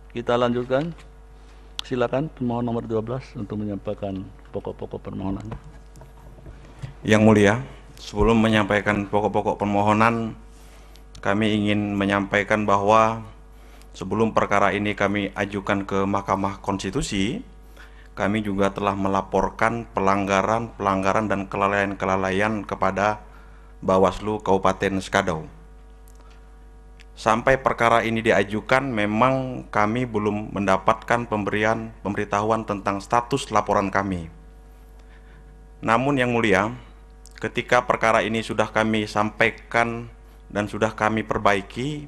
Kita lanjutkan. Silakan pemohon nomor 12 untuk menyampaikan pokok-pokok permohonan. Yang mulia, sebelum menyampaikan pokok-pokok permohonan, kami ingin menyampaikan bahwa sebelum perkara ini kami ajukan ke Mahkamah Konstitusi, kami juga telah melaporkan pelanggaran dan kelalaian kepada Bawaslu Kabupaten Skadau. Sampai perkara ini diajukan, memang kami belum mendapatkan pemberitahuan tentang status laporan kami. Namun yang mulia, ketika perkara ini sudah kami sampaikan dan sudah kami perbaiki,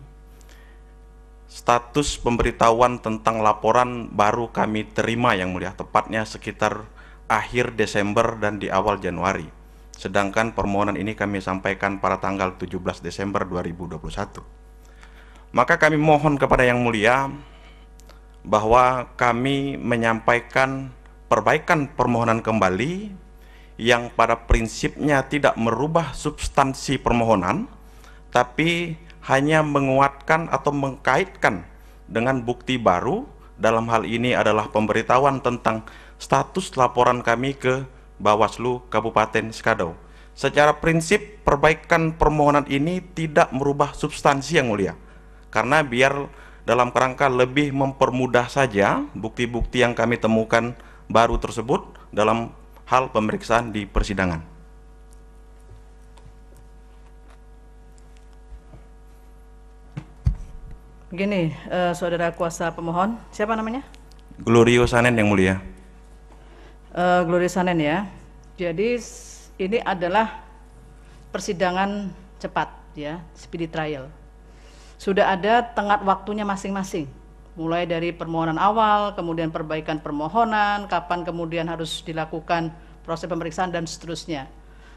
status pemberitahuan tentang laporan baru kami terima yang mulia, tepatnya sekitar akhir Desember dan di awal Januari. Sedangkan permohonan ini kami sampaikan pada tanggal 17 Desember 2021. Maka kami mohon kepada yang mulia bahwa kami menyampaikan perbaikan permohonan kembali yang pada prinsipnya tidak merubah substansi permohonan, tapi hanya menguatkan atau mengkaitkan dengan bukti baru. Dalam hal ini adalah pemberitahuan tentang status laporan kami ke Bawaslu Kabupaten Skadau. Secara prinsip perbaikan permohonan ini tidak merubah substansi yang mulia, karena biar dalam kerangka lebih mempermudah saja bukti-bukti yang kami temukan baru tersebut dalam hal pemeriksaan di persidangan. Begini, saudara kuasa pemohon, siapa namanya? Glorio Sanen yang mulia. Gloria Sanen ya. Jadi ini adalah persidangan cepat ya, speedy trial. Sudah ada tenggat waktunya masing-masing, mulai dari permohonan awal, kemudian perbaikan permohonan, kapan kemudian harus dilakukan proses pemeriksaan dan seterusnya,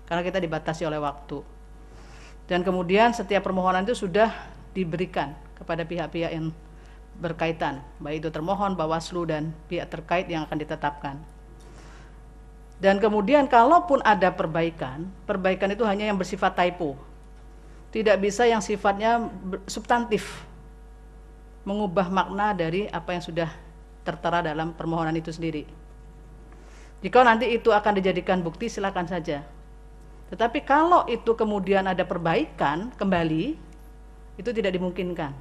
karena kita dibatasi oleh waktu. Dan kemudian setiap permohonan itu sudah diberikan kepada pihak-pihak yang berkaitan, baik itu termohon, Bawaslu, dan pihak terkait yang akan ditetapkan. Dan kemudian kalaupun ada perbaikan itu hanya yang bersifat typo, tidak bisa yang sifatnya substantif, mengubah makna dari apa yang sudah tertera dalam permohonan itu sendiri. Jika nanti itu akan dijadikan bukti, silakan saja. Tetapi kalau itu kemudian ada perbaikan kembali, itu tidak dimungkinkan.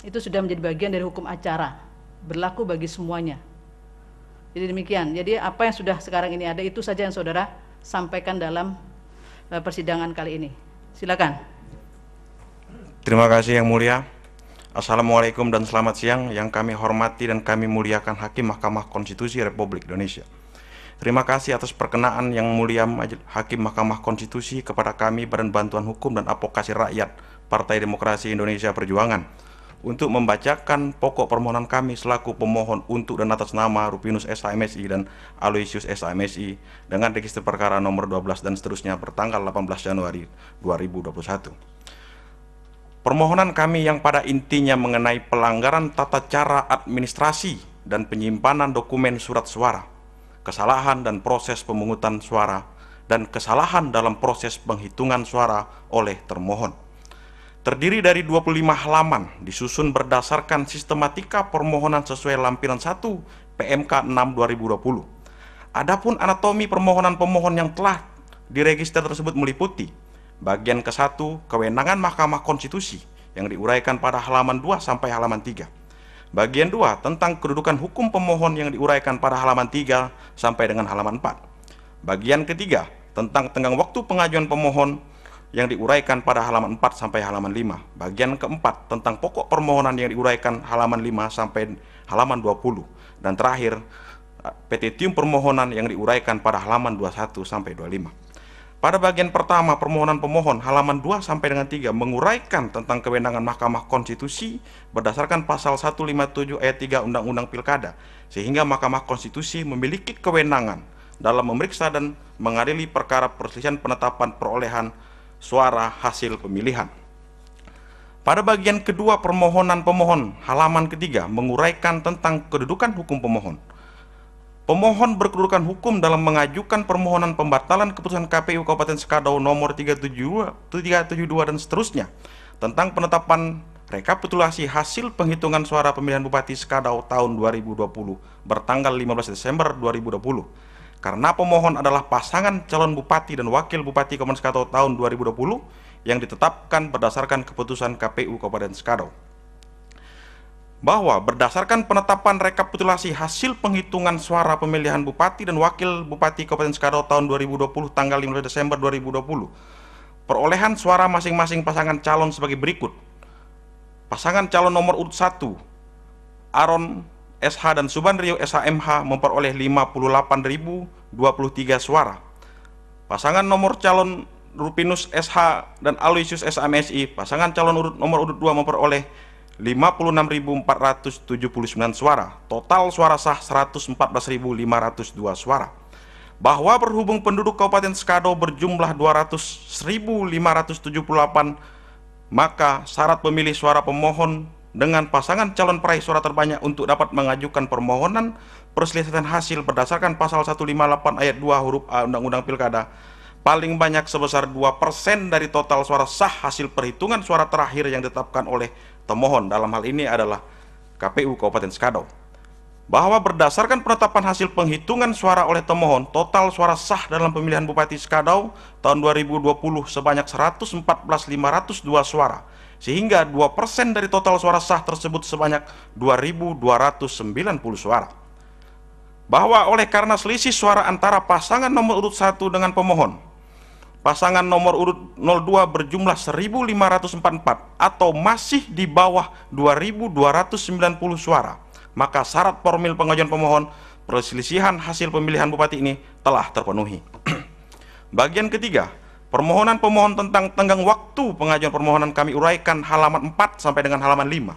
Itu sudah menjadi bagian dari hukum acara, berlaku bagi semuanya. Jadi demikian. Jadi apa yang sudah sekarang ini ada, itu saja yang saudara sampaikan dalam persidangan kali ini. Silakan. Terima kasih yang mulia. Assalamualaikum dan selamat siang yang kami hormati dan kami muliakan Hakim Mahkamah Konstitusi Republik Indonesia. Terima kasih atas perkenaan yang mulia Hakim Mahkamah Konstitusi kepada kami Badan Bantuan Hukum dan Advokasi Rakyat Partai Demokrasi Indonesia Perjuangan untuk membacakan pokok permohonan kami selaku pemohon untuk dan atas nama Rupinus SHMSI dan Aloysius SHMSI dengan register perkara nomor 12 dan seterusnya bertanggal 18 Januari 2021. Permohonan kami yang pada intinya mengenai pelanggaran tata cara administrasi dan penyimpanan dokumen surat suara, kesalahan dan proses pemungutan suara, dan kesalahan dalam proses penghitungan suara oleh termohon. Terdiri dari 25 halaman, disusun berdasarkan sistematika permohonan sesuai lampiran 1 PMK 6 2020. Adapun anatomi permohonan pemohon yang telah diregister tersebut meliputi bagian ke-1 kewenangan Mahkamah Konstitusi yang diuraikan pada halaman 2 sampai halaman 3. Bagian 2 tentang kedudukan hukum pemohon yang diuraikan pada halaman 3 sampai dengan halaman 4. Bagian ketiga tentang tenggang waktu pengajuan pemohon yang diuraikan pada halaman 4 sampai halaman 5. Bagian keempat tentang pokok permohonan yang diuraikan halaman 5 sampai halaman 20. Dan terakhir, petitium permohonan yang diuraikan pada halaman 21 sampai 25. Pada bagian pertama permohonan pemohon halaman 2 sampai dengan 3 menguraikan tentang kewenangan Mahkamah Konstitusi berdasarkan pasal 157 ayat 3 Undang-Undang Pilkada, sehingga Mahkamah Konstitusi memiliki kewenangan dalam memeriksa dan mengadili perkara perselisihan penetapan perolehan suara hasil pemilihan. Pada bagian kedua permohonan pemohon halaman ketiga menguraikan tentang kedudukan hukum pemohon. Pemohon berkedudukan hukum dalam mengajukan permohonan pembatalan keputusan KPU Kabupaten Skadau nomor 372 dan seterusnya tentang penetapan rekapitulasi hasil penghitungan suara pemilihan Bupati Skadau tahun 2020 bertanggal 15 Desember 2020. Karena pemohon adalah pasangan calon Bupati dan Wakil Bupati Kabupaten Skadau tahun 2020 yang ditetapkan berdasarkan keputusan KPU Kabupaten Skadau. Bahwa berdasarkan penetapan rekapitulasi hasil penghitungan suara pemilihan Bupati dan Wakil Bupati Kabupaten Skadau tahun 2020 tanggal 15 Desember 2020, perolehan suara masing-masing pasangan calon sebagai berikut. Pasangan calon nomor urut 1, Aron SH dan Subandrio SHMH memperoleh 58.023 suara. Pasangan nomor calon Rupinus SH dan Aloysius SHMSI, pasangan calon nomor urut 2 memperoleh 56.479 suara. Total suara sah 114.502 suara. Bahwa berhubung penduduk Kabupaten Skadau berjumlah 200.578, maka syarat pemilih suara pemohon dengan pasangan calon peraih suara terbanyak untuk dapat mengajukan permohonan perselisihan hasil berdasarkan pasal 158 ayat 2 huruf A Undang-Undang Pilkada paling banyak sebesar 2% dari total suara sah hasil perhitungan suara terakhir yang ditetapkan oleh pemohon, dalam hal ini adalah KPU Kabupaten Skadau. Bahwa berdasarkan penetapan hasil penghitungan suara oleh pemohon, total suara sah dalam pemilihan Bupati Skadau tahun 2020 sebanyak 114.502 suara, sehingga 2% dari total suara sah tersebut sebanyak 2.290 suara. Bahwa oleh karena selisih suara antara pasangan nomor urut 1 dengan pemohon, pasangan nomor urut 02 berjumlah 1.544 atau masih di bawah 2.290 suara, maka syarat formil pengajuan pemohon perselisihan hasil pemilihan Bupati ini telah terpenuhi. Bagian ketiga, permohonan pemohon tentang tenggang waktu pengajuan permohonan kami uraikan halaman 4 sampai dengan halaman 5.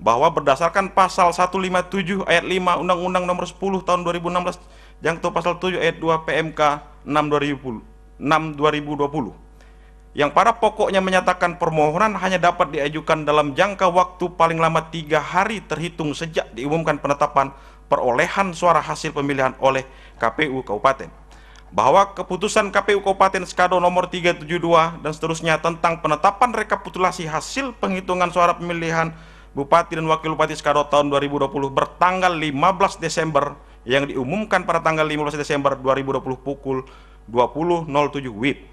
Bahwa berdasarkan pasal 157 ayat 5 Undang-Undang nomor 10 tahun 2016 jangto pasal 7 ayat 2 PMK 6/2020 yang pada pokoknya menyatakan permohonan hanya dapat diajukan dalam jangka waktu paling lama 3 hari terhitung sejak diumumkan penetapan perolehan suara hasil pemilihan oleh KPU Kabupaten. Bahwa keputusan KPU Kabupaten Skadau nomor 372 dan seterusnya tentang penetapan rekapitulasi hasil penghitungan suara pemilihan Bupati dan Wakil Bupati Skadau tahun 2020 bertanggal 15 Desember yang diumumkan pada tanggal 15 Desember 2020 pukul 20.07 WIB.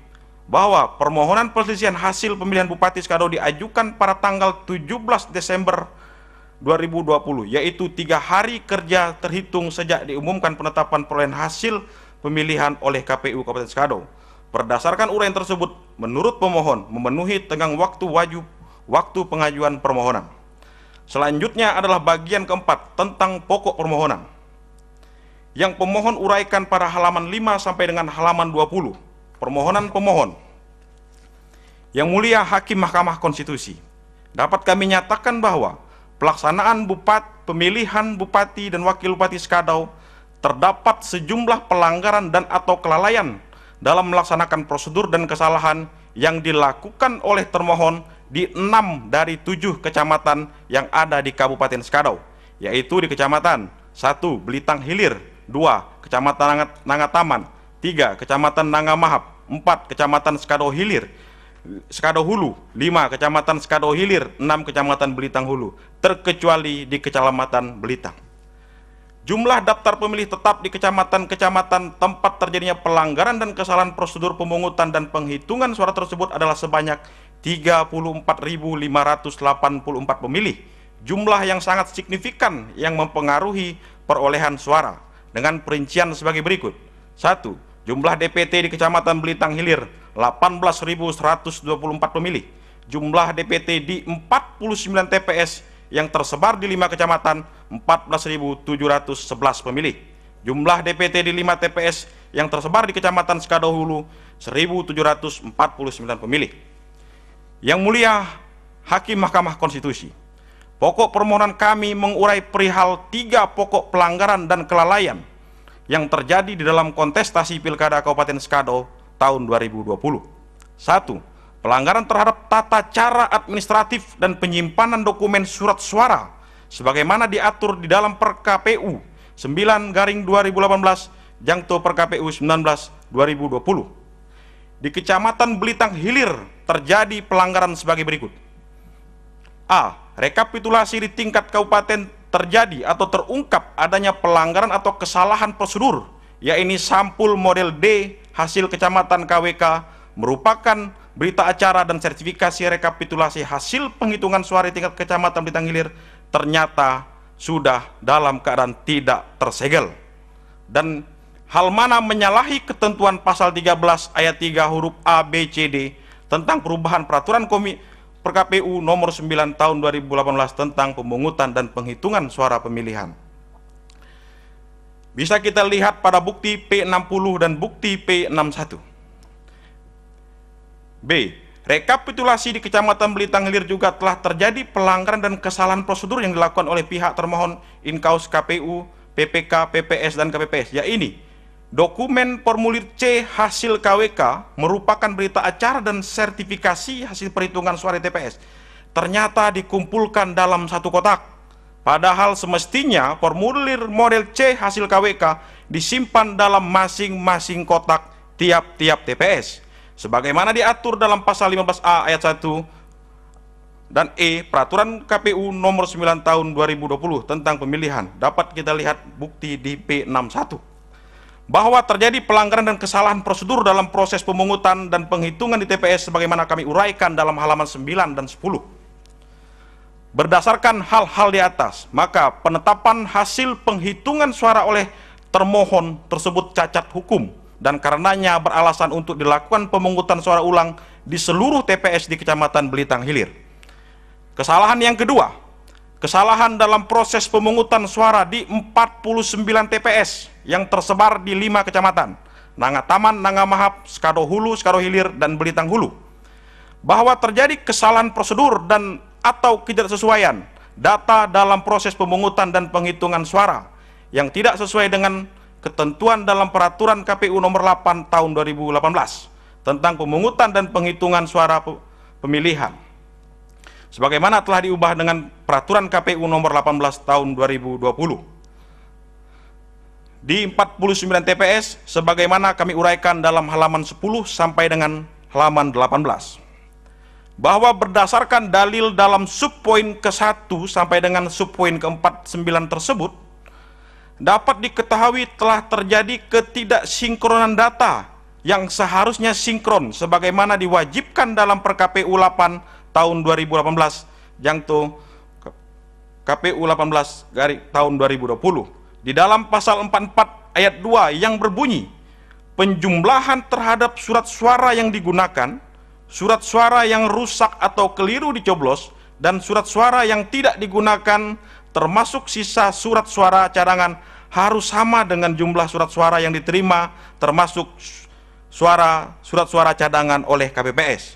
Bahwa permohonan perselisihan hasil pemilihan Bupati Skadau diajukan pada tanggal 17 Desember 2020, yaitu 3 hari kerja terhitung sejak diumumkan penetapan perolehan hasil pemilihan oleh KPU Kabupaten Skadau. Berdasarkan uraian tersebut, menurut pemohon memenuhi tenggang waktu wajib waktu pengajuan permohonan. Selanjutnya adalah bagian keempat tentang pokok permohonan yang pemohon uraikan pada halaman 5 sampai dengan halaman 20. Permohonan pemohon. Yang mulia Hakim Mahkamah Konstitusi, dapat kami nyatakan bahwa pelaksanaan pemilihan Bupati dan Wakil Bupati Skadau terdapat sejumlah pelanggaran dan atau kelalaian dalam melaksanakan prosedur dan kesalahan yang dilakukan oleh termohon di 6 dari 7 kecamatan yang ada di Kabupaten Skadau, yaitu di Kecamatan 1. Belitang Hilir, 2. Kecamatan Nangataman, 3. Kecamatan Nangamahap, 4. Kecamatan Skadau Hulu, 5. Kecamatan Skadau Hilir, 6. Kecamatan Belitang Hulu, terkecuali di Kecamatan Belitang. Jumlah daftar pemilih tetap di kecamatan-kecamatan tempat terjadinya pelanggaran dan kesalahan prosedur pemungutan dan penghitungan suara tersebut adalah sebanyak 34.584 pemilih, jumlah yang sangat signifikan yang mempengaruhi perolehan suara, dengan perincian sebagai berikut. 1. Jumlah DPT di Kecamatan Belitang Hilir 18.124 pemilih. Jumlah DPT di 49 TPS yang tersebar di 5 kecamatan 14.711 pemilih. Jumlah DPT di 5 TPS yang tersebar di Kecamatan Skadau Hulu 1.749 pemilih. Yang mulia Hakim Mahkamah Konstitusi, pokok permohonan kami mengurai perihal 3 pokok pelanggaran dan kelalaian yang terjadi di dalam kontestasi Pilkada Kabupaten Skadau tahun 2020. 1. Pelanggaran terhadap tata cara administratif dan penyimpanan dokumen surat suara sebagaimana diatur di dalam PerKPU 9/2018 jangto PerKPU 19/2020. Di Kecamatan Belitang Hilir terjadi pelanggaran sebagai berikut. A. Rekapitulasi di tingkat kabupaten terjadi atau terungkap adanya pelanggaran atau kesalahan prosedur, yaitu sampul model D hasil kecamatan KWK merupakan berita acara dan sertifikasi rekapitulasi hasil penghitungan suara di tingkat kecamatan Bintang Hilir ternyata sudah dalam keadaan tidak tersegel, dan hal mana menyalahi ketentuan pasal 13 ayat 3 huruf A, B, C, D tentang perubahan peraturan KPU nomor 9 tahun 2018 tentang pemungutan dan penghitungan suara pemilihan. Bisa kita lihat pada bukti P60 dan bukti P61. B. Rekapitulasi di Kecamatan Bintang Hilir juga telah terjadi pelanggaran dan kesalahan prosedur yang dilakukan oleh pihak termohon inkaus KPU, PPK, PPS, dan KPPS, yaitu dokumen formulir C hasil KWK merupakan berita acara dan sertifikasi hasil perhitungan suara TPS ternyata dikumpulkan dalam satu kotak, padahal semestinya formulir model C hasil KWK disimpan dalam masing-masing kotak tiap-tiap TPS sebagaimana diatur dalam pasal 15A ayat 1 dan E peraturan KPU nomor 9 tahun 2020 tentang pemilihan. Dapat kita lihat bukti di P61 bahwa terjadi pelanggaran dan kesalahan prosedur dalam proses pemungutan dan penghitungan di TPS sebagaimana kami uraikan dalam halaman 9 dan 10. Berdasarkan hal-hal di atas, maka penetapan hasil penghitungan suara oleh termohon tersebut cacat hukum dan karenanya beralasan untuk dilakukan pemungutan suara ulang di seluruh TPS di Kecamatan Bintang Hilir. Kesalahan yang kedua, kesalahan dalam proses pemungutan suara di 49 TPS yang tersebar di 5 kecamatan, Nangataman, Nangamahap, Skado Hulu, Skado Hilir, dan Bintang Hulu, bahwa terjadi kesalahan prosedur dan atau ketidaksesuaian data dalam proses pemungutan dan penghitungan suara yang tidak sesuai dengan ketentuan dalam peraturan KPU nomor 8 tahun 2018 tentang pemungutan dan penghitungan suara pemilihan sebagaimana telah diubah dengan peraturan KPU nomor 18 tahun 2020 di 49 TPS sebagaimana kami uraikan dalam halaman 10 sampai dengan halaman 18, bahwa berdasarkan dalil dalam subpoin ke-1 sampai dengan subpoin ke-49 tersebut dapat diketahui telah terjadi ketidaksinkronan data yang seharusnya sinkron sebagaimana diwajibkan dalam PerKPU 8 tahun 2018 yang KPU 18 tahun 2020 di dalam pasal 44 ayat 2 yang berbunyi penjumlahan terhadap surat suara yang digunakan, surat suara yang rusak atau keliru dicoblos, dan surat suara yang tidak digunakan termasuk sisa surat suara cadangan harus sama dengan jumlah surat suara yang diterima termasuk surat suara cadangan oleh KPPS.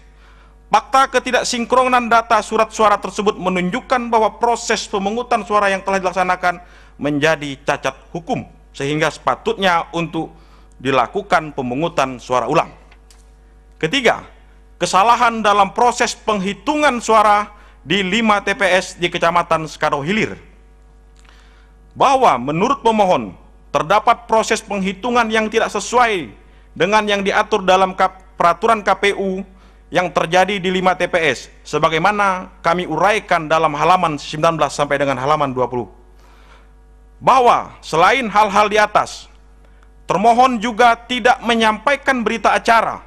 Fakta ketidaksinkronan data surat suara tersebut menunjukkan bahwa proses pemungutan suara yang telah dilaksanakan menjadi cacat hukum sehingga sepatutnya untuk dilakukan pemungutan suara ulang. Ketiga, kesalahan dalam proses penghitungan suara di 5 TPS di Kecamatan Skado Hilir, bahwa menurut pemohon terdapat proses penghitungan yang tidak sesuai dengan yang diatur dalam peraturan KPU yang terjadi di 5 TPS sebagaimana kami uraikan dalam halaman 19 sampai dengan halaman 20, bahwa selain hal-hal di atas termohon juga tidak menyampaikan berita acara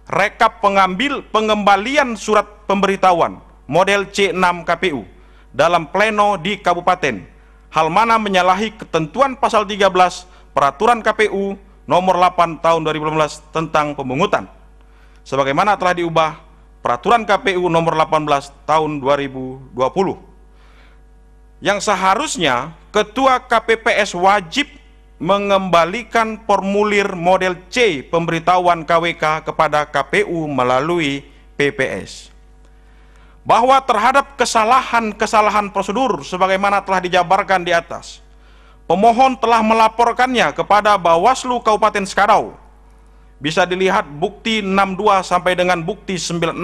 rekap pengembalian surat pemberitahuan model C6 KPU dalam pleno di kabupaten, hal mana menyalahi ketentuan pasal 13 peraturan KPU nomor 8 tahun 2018 tentang pemungutan sebagaimana telah diubah peraturan KPU nomor 18 tahun 2020 yang seharusnya ketua KPPS wajib mengembalikan formulir model C pemberitahuan KWK kepada KPU melalui PPS. Bahwa terhadap kesalahan-kesalahan prosedur sebagaimana telah dijabarkan di atas, pemohon telah melaporkannya kepada Bawaslu Kabupaten Skadau. Bisa dilihat bukti 62 sampai dengan bukti 96.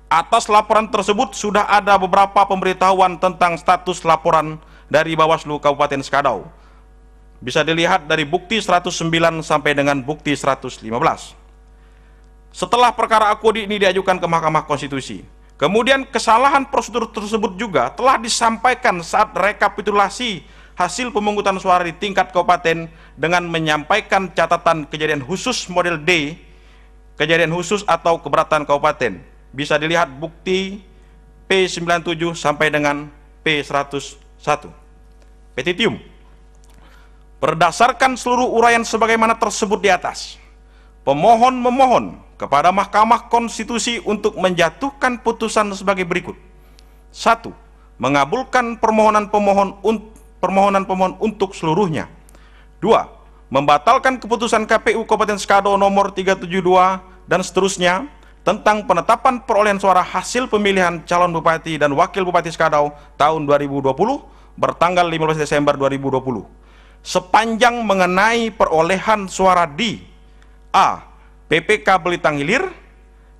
Atas laporan tersebut sudah ada beberapa pemberitahuan tentang status laporan dari Bawaslu Kabupaten Skadau. Bisa dilihat dari bukti 109 sampai dengan bukti 115. Setelah perkara akodi ini diajukan ke Mahkamah Konstitusi, Kemudian kesalahan prosedur tersebut juga telah disampaikan saat rekapitulasi hasil pemungutan suara di tingkat kabupaten dengan menyampaikan catatan kejadian khusus model D, kejadian khusus atau keberatan kabupaten. Bisa dilihat bukti P97 sampai dengan P101. Petitium. Berdasarkan seluruh uraian sebagaimana tersebut di atas, pemohon memohon kepada Mahkamah Konstitusi untuk menjatuhkan putusan sebagai berikut. 1. Mengabulkan permohonan pemohon untuk seluruhnya. 2. Membatalkan keputusan KPU Kabupaten Skado nomor 372 dan seterusnya tentang penetapan perolehan suara hasil pemilihan calon bupati dan wakil bupati Skadau tahun 2020 bertanggal 15 Desember 2020 sepanjang mengenai perolehan suara di A. PPK Belitang Hilir,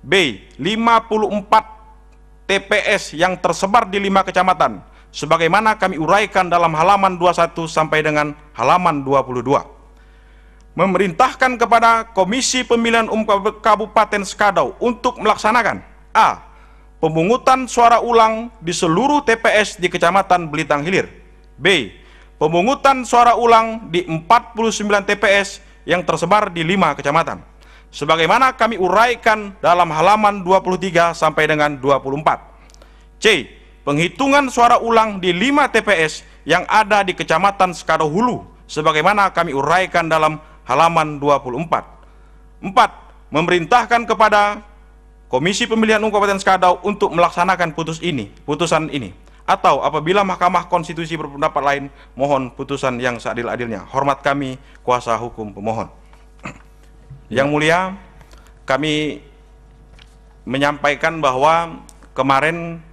B. 54 TPS yang tersebar di 5 kecamatan sebagaimana kami uraikan dalam halaman 21 sampai dengan halaman 22. Memerintahkan kepada Komisi Pemilihan Umum Kabupaten Skadau untuk melaksanakan A. Pemungutan suara ulang di seluruh TPS di Kecamatan Belitang Hilir. B. Pemungutan suara ulang di 49 TPS yang tersebar di 5 kecamatan sebagaimana kami uraikan dalam halaman 23 sampai dengan 24. C. Penghitungan suara ulang di 5 TPS yang ada di Kecamatan Skadau Hulu sebagaimana kami uraikan dalam halaman 24. 4. Memerintahkan kepada Komisi Pemilihan Umum Kabupaten Skadau untuk melaksanakan putusan ini atau apabila Mahkamah Konstitusi berpendapat lain, mohon putusan yang seadil-adilnya. Hormat kami, kuasa hukum pemohon. Yang mulia, kami menyampaikan bahwa kemarin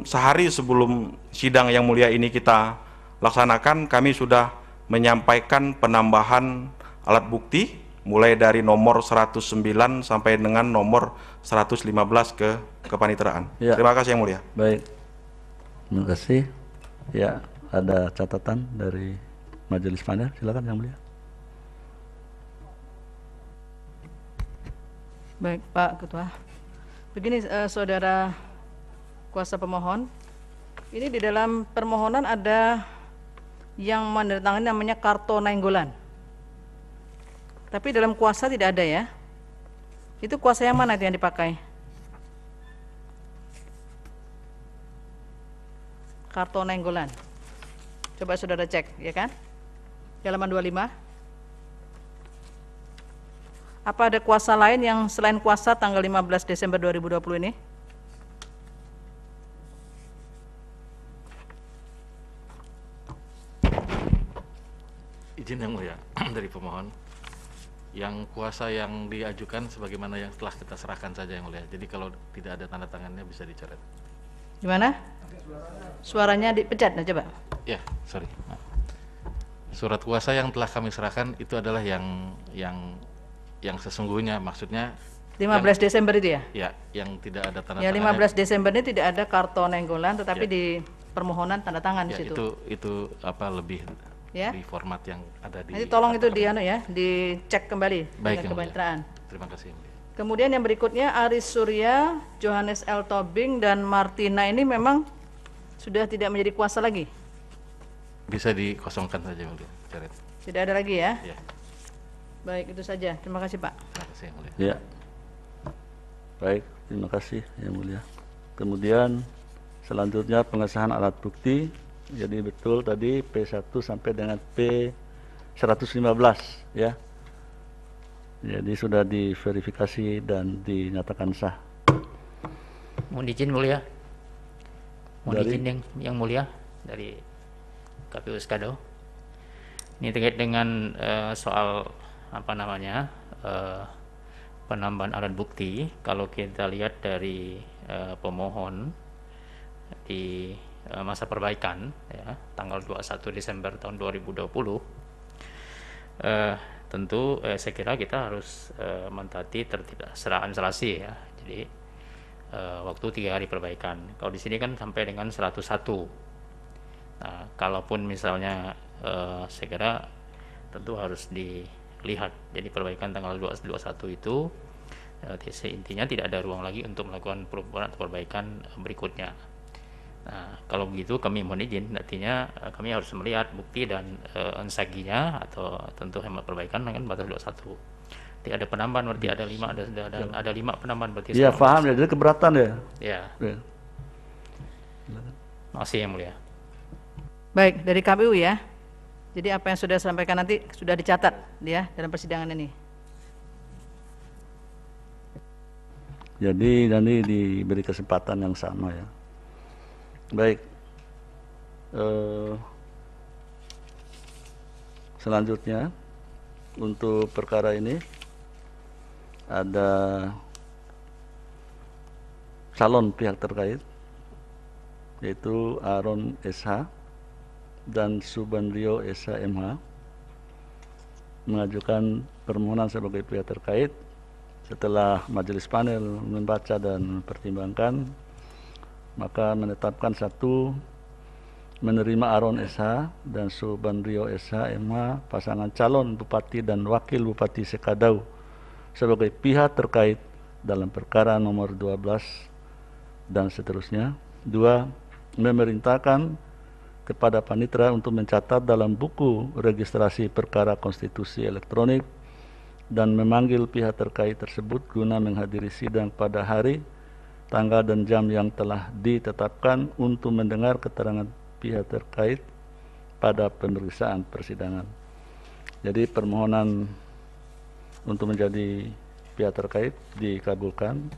sehari sebelum sidang yang mulia ini kita laksanakan, kami sudah menyampaikan penambahan alat bukti mulai dari nomor 109 sampai dengan nomor 115 ke kepaniteraan. Ya. Terima kasih yang mulia. Baik. Terima kasih. Ya, ada catatan dari Majelis Panel. Silakan yang mulia. Baik, Pak Ketua. Begini, saudara kuasa pemohon, ini di dalam permohonan ada yang menandatangani namanya Karto Nainggolan. Tapi dalam kuasa tidak ada ya. Itu kuasa yang mana itu yang dipakai? Karto Nainggolan. Coba saudara cek, ya kan? Di halaman 25. Apa ada kuasa lain yang selain kuasa tanggal 15 Desember 2020 ini? Izin yang mulia dari pemohon, yang kuasa yang diajukan sebagaimana yang telah kita serahkan saja yang mulia. Jadi kalau tidak ada tanda tangannya bisa dicoret. Gimana? Suaranya dipecat, nah coba. Ya, sorry. Surat kuasa yang telah kami serahkan itu adalah yang sesungguhnya, maksudnya 15 Desember itu ya? ya, yang tidak ada tanda Ya, tangannya. 15 Desember ini tidak ada Karto Nainggolan, tetapi Ya. di permohonan tanda tangan Ya, di situ. itu apa lebih Ya. di format yang ada di. Nanti tolong itu peraturan. dicek kembali Baik, dengan yang mulia. kepaniteraan. Terima kasih. Yang mulia. Kemudian yang berikutnya Aris Surya, Johannes L. Tobing, dan Martina ini memang sudah tidak menjadi kuasa lagi. Bisa dikosongkan saja yang mulia. Coret. Tidak ada lagi ya? Ya, Baik, itu saja. Terima kasih Pak. terima kasih yang mulia. Ya. Baik, terima kasih yang mulia. Kemudian selanjutnya pengesahan alat bukti. Jadi betul tadi P1 sampai dengan P115 ya. Jadi sudah diverifikasi dan dinyatakan sah. Mohon izin mulia. Mohon Dari- izin yang mulia dari KPU Skadau. Ini terkait dengan soal apa namanya penambahan alat bukti. Kalau kita lihat dari pemohon di masa perbaikan ya, tanggal 21 Desember tahun 2020, tentu saya kira kita harus mentaati tertib administrasi ya. Jadi waktu 3 hari perbaikan. Kalau di sini kan sampai dengan 101. Nah, kalaupun misalnya saya kira tentu harus dilihat. Jadi perbaikan tanggal 21 itu Intinya tidak ada ruang lagi untuk melakukan perubahan atau perbaikan berikutnya. Nah, kalau begitu kami mohon izin, artinya kami harus melihat bukti dan ensaginya atau tentu hemat perbaikan dengan batas 21. Jadi ada penambahan, berarti ada 5, ada 5 penambahan berarti. Iya, paham ya, jadi keberatan ya. Ya. Ya. Masih yang mulia. Baik, dari KPU ya. Jadi apa yang sudah disampaikan nanti sudah dicatat ya dalam persidangan ini. Jadi nanti diberi kesempatan yang sama ya. Baik. Selanjutnya untuk perkara ini ada calon pihak terkait yaitu Aaron SH dan Subandrio SH MH mengajukan permohonan sebagai pihak terkait. Setelah majelis panel membaca dan mempertimbangkan, maka menetapkan satu, menerima Aaron SH dan Subandrio SH MH pasangan calon bupati dan wakil bupati Sekadau sebagai pihak terkait dalam perkara nomor 12 dan seterusnya. 2, memerintahkan kepada panitera untuk mencatat dalam buku registrasi perkara konstitusi elektronik dan memanggil pihak terkait tersebut guna menghadiri sidang pada hari, tanggal dan jam yang telah ditetapkan untuk mendengar keterangan pihak terkait pada pemeriksaan persidangan. Jadi permohonan untuk menjadi pihak terkait dikabulkan.